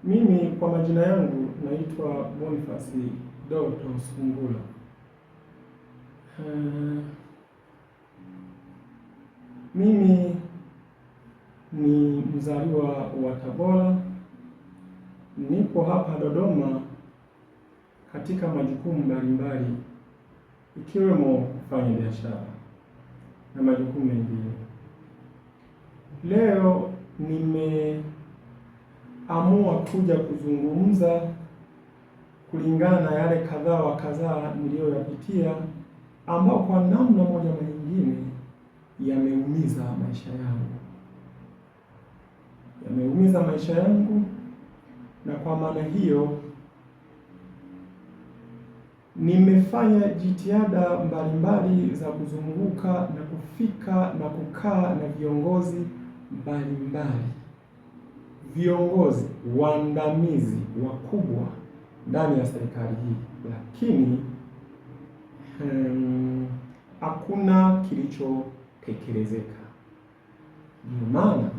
Mimi kwa majina yangu naitwa Boniface Doto Sungula. Mimi ni mzaliwa wa Tabora. Nipo hapa Dodoma katika majukumu mbalimbali ikiwemo kufanya biashara na majukumu mengine. Leo nimeamua kuja kuzungumza kulingana na yale kadhaa wa kadhaa niliyoyapitia, ambao kwa namna moja na nyingine yameumiza maisha yangu, na kwa maana hiyo nimefanya jitihada mbalimbali za kuzunguka na kufika na kukaa na viongozi mbalimbali, viongozi waandamizi wakubwa ndani ya serikali hii, lakini hakuna kilichotekelezeka. Ndio maana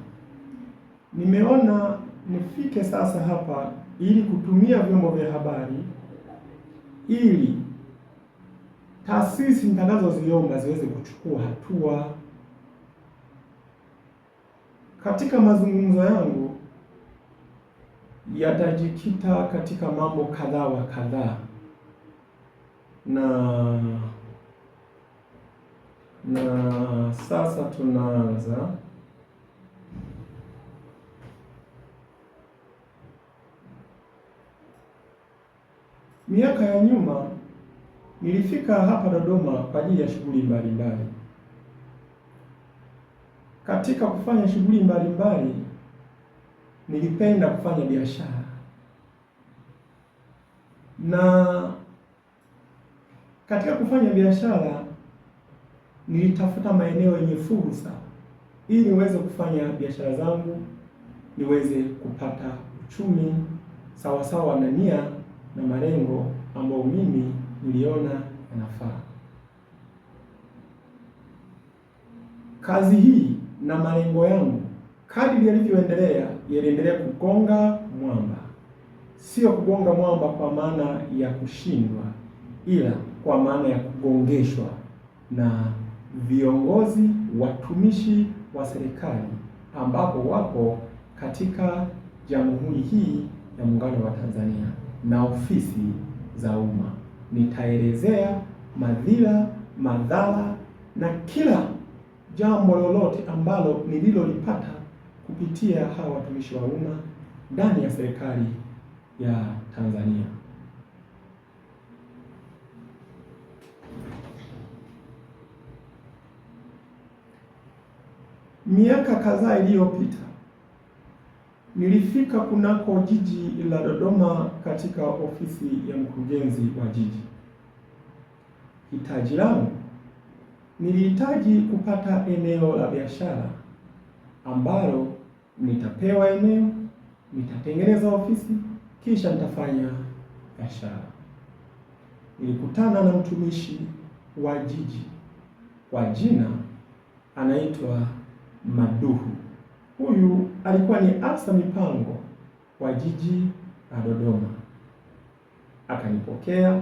nimeona nifike sasa hapa ili kutumia vyombo vya habari ili taasisi nitakazoziomba ziweze kuchukua hatua. Katika mazungumzo yangu yatajikita katika mambo kadhaa wa kadhaa, na sasa tunaanza. Miaka ya nyuma nilifika hapa Dodoma kwa ajili ya shughuli mbalimbali. Katika kufanya shughuli mbalimbali nilipenda kufanya biashara, na katika kufanya biashara nilitafuta maeneo yenye fursa ili niweze kufanya biashara zangu, niweze kupata uchumi sawasawa na nia na malengo ambayo mimi niliona yanafaa. Kazi hii na malengo yangu kadri yaliendelea kugonga mwamba. Sio kugonga mwamba kwa maana ya kushindwa, ila kwa maana ya kugongeshwa na viongozi watumishi wa serikali ambapo wapo katika Jamhuri hii ya Muungano wa Tanzania na ofisi za umma. Nitaelezea madhila, madhara na kila jambo lolote ambalo nililolipata kupitia hawa watumishi wa umma ndani ya serikali ya Tanzania. Miaka kadhaa iliyopita nilifika kunako jiji la Dodoma katika ofisi ya mkurugenzi wa jiji. Hitaji langu, nilihitaji kupata eneo la biashara ambalo nitapewa eneo, nitatengeneza ofisi, kisha nitafanya biashara. Nilikutana na mtumishi wa jiji kwa jina anaitwa Maduhu. Huyu alikuwa ni afisa mipango wa jiji la Dodoma. Akanipokea,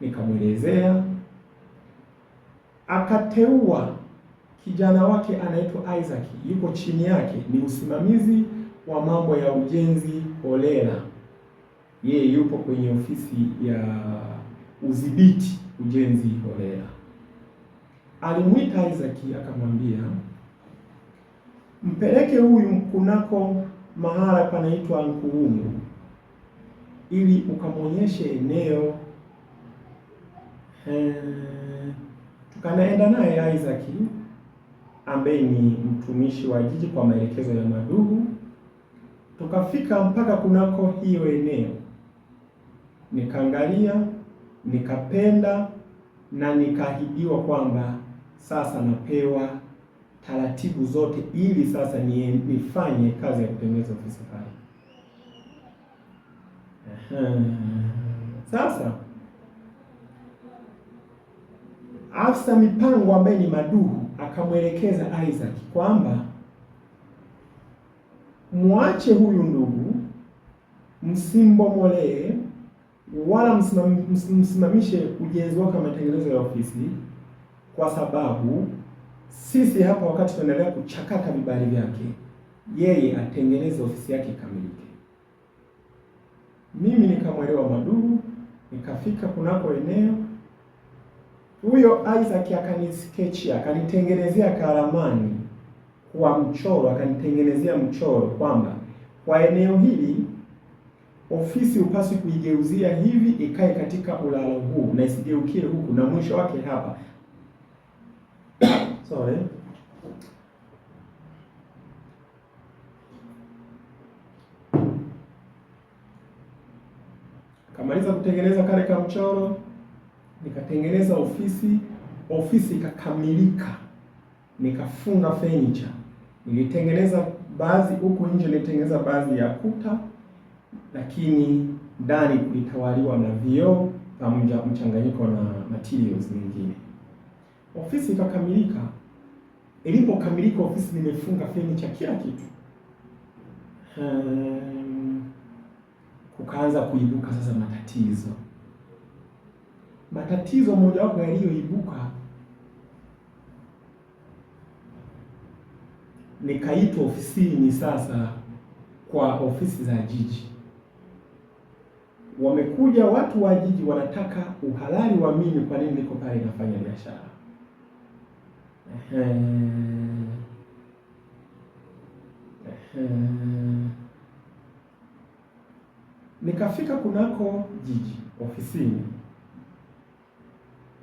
nikamwelezea, akateua kijana wake anaitwa Isaac, yuko chini yake, ni usimamizi wa mambo ya ujenzi holela. Yeye yupo kwenye ofisi ya udhibiti ujenzi holela. Alimwita Isaac akamwambia, mpeleke huyu kunako mahala panaitwa Nkuungu ili ukamwonyeshe eneo. Tukanaenda naye Isaac ambaye ni mtumishi wa jiji kwa maelekezo ya Maduhu. Tukafika mpaka kunako hiyo eneo, nikaangalia, nikapenda na nikaahidiwa kwamba sasa napewa taratibu zote ili sasa nifanye kazi ya kutengeneza ofisi pale. Sasa afisa mipango ambaye ni Maduhu akamwelekeza Isaac kwamba muache huyu ndugu msimbomolee wala msimamishe ujenzi wake wa matengenezo ya ofisi, kwa sababu sisi hapa wakati tunaendelea kuchakata vibali vyake, yeye atengeneze ofisi yake ikamilike. Mimi nikamwelewa Maduhu, nikafika kunako eneo, huyo Isaac akanisketchi, akanitengenezea karamani kwa mchoro, akanitengenezea mchoro kwamba kwa eneo hili ofisi upaswi kuigeuzia hivi ikae katika ulalo huu na isigeukie huku na mwisho wake hapa. Sorry. Kamaliza kutengeneza kale ka mchoro, nikatengeneza ofisi ikakamilika. Nikafunga furniture. Nilitengeneza baadhi huku nje, nilitengeneza baadhi ya kuta, lakini ndani kulitawaliwa na vioo pamoja mchanganyiko na materials nyingine. Ofisi ikakamilika. Ilipokamilika ofisi, nimefunga furniture kila kitu. Kukaanza kuibuka sasa matatizo mojawapo yaliyoibuka, nikaitwa ofisini sasa kwa ofisi za jiji. Wamekuja watu wa jiji wanataka uhalali wa mimi kwa nini niko pale nafanya biashara. Nikafika kunako jiji ofisini,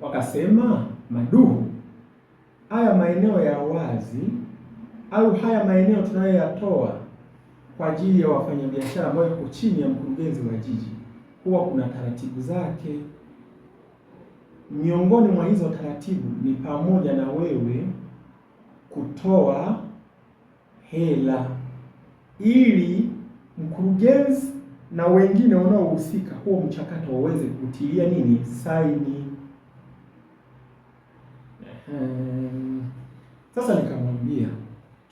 wakasema, Maduhu, haya maeneo ya wazi au haya maeneo tunayoyatoa kwa ajili ya wafanyabiashara ambao yuko chini ya mkurugenzi wa jiji, huwa kuna taratibu zake. Miongoni mwa hizo taratibu ni pamoja na wewe kutoa hela ili mkurugenzi na wengine wanaohusika huo mchakato waweze kutilia nini, saini. Sasa nikamwambia,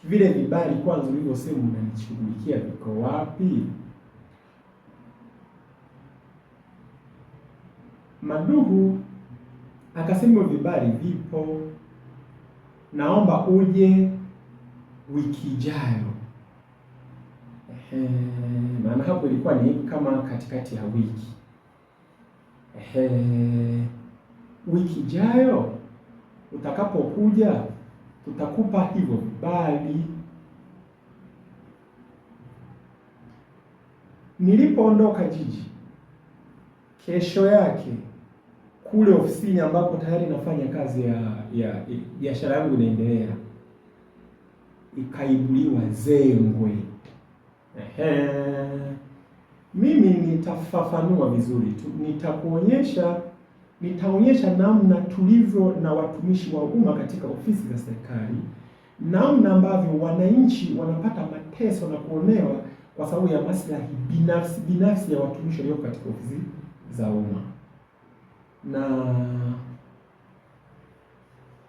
vile vibali kwanza ulivyosema unanishughulikia viko wapi? Maduhu akasema vibali vipo, naomba uje wiki ijayo. Maana hapo ilikuwa ni kama katikati ya wiki. Wiki ijayo utakapokuja tutakupa hivyo vibali. Nilipoondoka jiji, kesho yake kule ofisini ambapo tayari nafanya kazi ya biashara yangu inaendelea, ikaibuliwa zengwe. Mimi nitafafanua vizuri tu, nitaonyesha namna tulivyo na watumishi wa umma katika ofisi za serikali, namna ambavyo wananchi wanapata mateso na kuonewa kwa sababu ya maslahi binafsi ya watumishi walio katika ofisi za umma,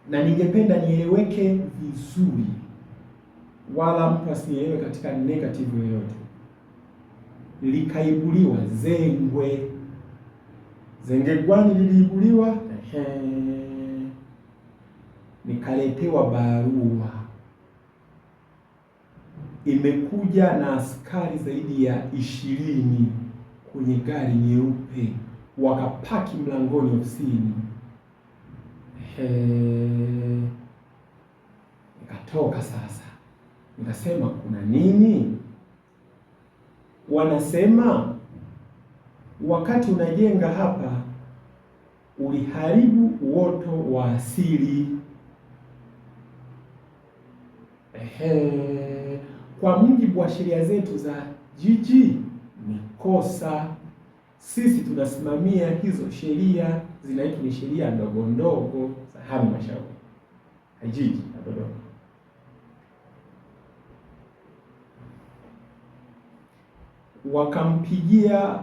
na ningependa nieleweke vizuri, wala mtu asielewe katika negative yoyote. Likaibuliwa zengwe. Zenge gwani liliibuliwa? Nikaletewa barua, imekuja na askari zaidi ya 20 kwenye gari nyeupe, wakapaki mlangoni ofisini. Nikatoka sasa, nikasema kuna nini? Wanasema wakati unajenga hapa uliharibu uoto wa asili. Kwa mujibu wa sheria zetu za jiji ni kosa. Sisi tunasimamia hizo sheria, zinaitwa ni sheria ndogo ndogo za halmashauri ya jiji la Dodoma. Wakampigia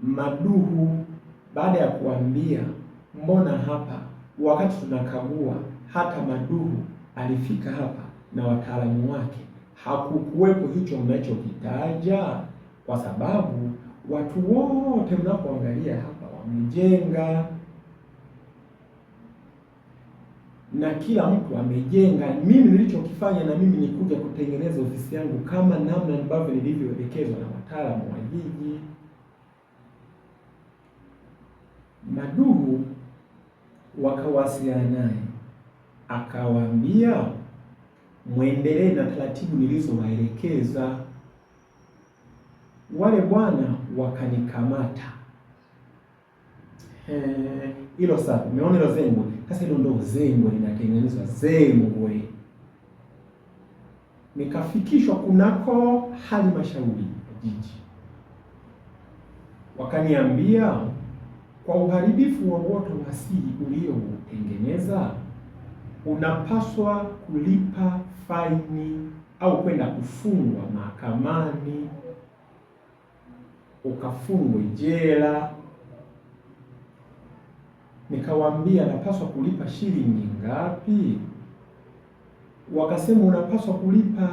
Maduhu baada ya kuambia, mbona hapa wakati tunakagua hata Maduhu alifika hapa na wataalamu wake, hakukuwepo hicho mnachokitaja, kwa sababu watu wote mnapoangalia hapa wamejenga, na kila mtu amejenga. Mimi nilichokifanya na mimi ni kuja kutengeneza ofisi yangu kama namna ambavyo nilivyoelekezwa na wataalamu wa jiji. Maduhu wakawasiliana naye, akawaambia mwendelee na taratibu nilizowaelekeza. Wale bwana wakanikamata. Hilo sasa, umeona hilo zengwe? Sasa hilo ndo zengwe linatengenezwa, zengwe. Nikafikishwa kunako halmashauri ya jiji, wakaniambia kwa uharibifu wa uoto wa asili ulioutengeneza unapaswa kulipa faini au kwenda kufungwa mahakamani, ukafungwe jela. Nikawaambia napaswa kulipa shilingi ngapi? Wakasema unapaswa kulipa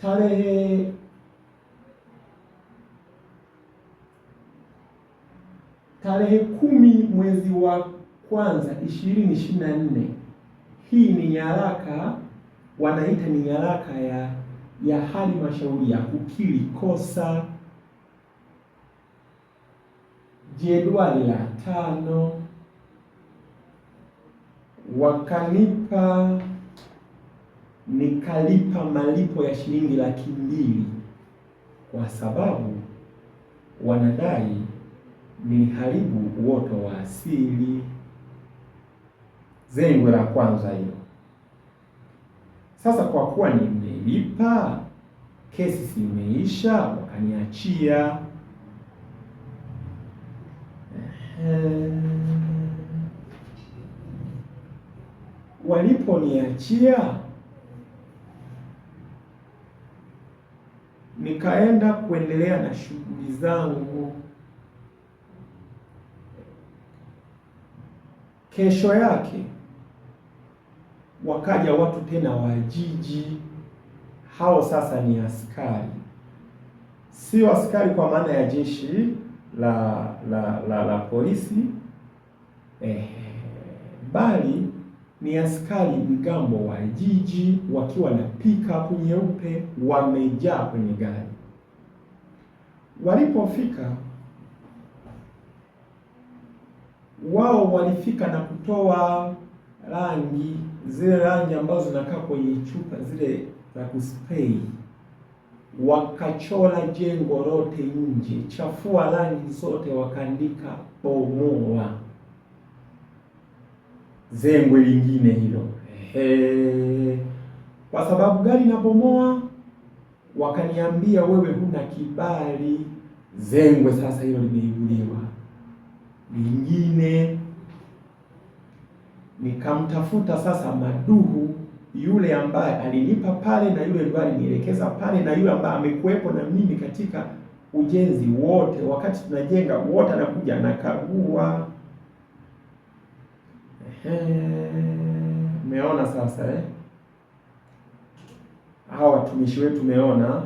200,000. Tarehe 10 mwezi wa kwanza 2024, hii ni nyaraka wanaita ni nyaraka ya halmashauri ya kukiri kosa, jedwali la 5, wakanipa, nikalipa malipo ya shilingi 200,000 kwa sababu wanadai niliharibu uoto wa asili. Zengwe la kwanza hilo. Sasa kwa kuwa nimelipa, kesi si imeisha, wakaniachia. Waliponiachia nikaenda kuendelea na shughuli zangu. Kesho yake wakaja watu tena wa jiji. Hao sasa ni askari, sio askari kwa maana ya jeshi la polisi, bali ni askari mgambo wa jiji wakiwa na pickup nyeupe, wamejaa kwenye gari. Walipofika wao walifika na kutoa rangi, zile rangi ambazo zinakaa kwenye chupa zile za kuspray, wakachora jengo lote nje, chafua rangi zote, wakaandika bomoa. Zengwe lingine hilo. Kwa sababu gari na bomoa, wakaniambia wewe huna kibali. Zengwe sasa hilo limeibuliwa. Lingine, nikamtafuta sasa maduhu yule ambaye alinipa pale na yule ambaye alinielekeza pale na yule ambaye amekuwepo na mimi katika ujenzi wote, wakati tunajenga wote, anakuja anakagua. Umeona sasa hao watumishi wetu, umeona.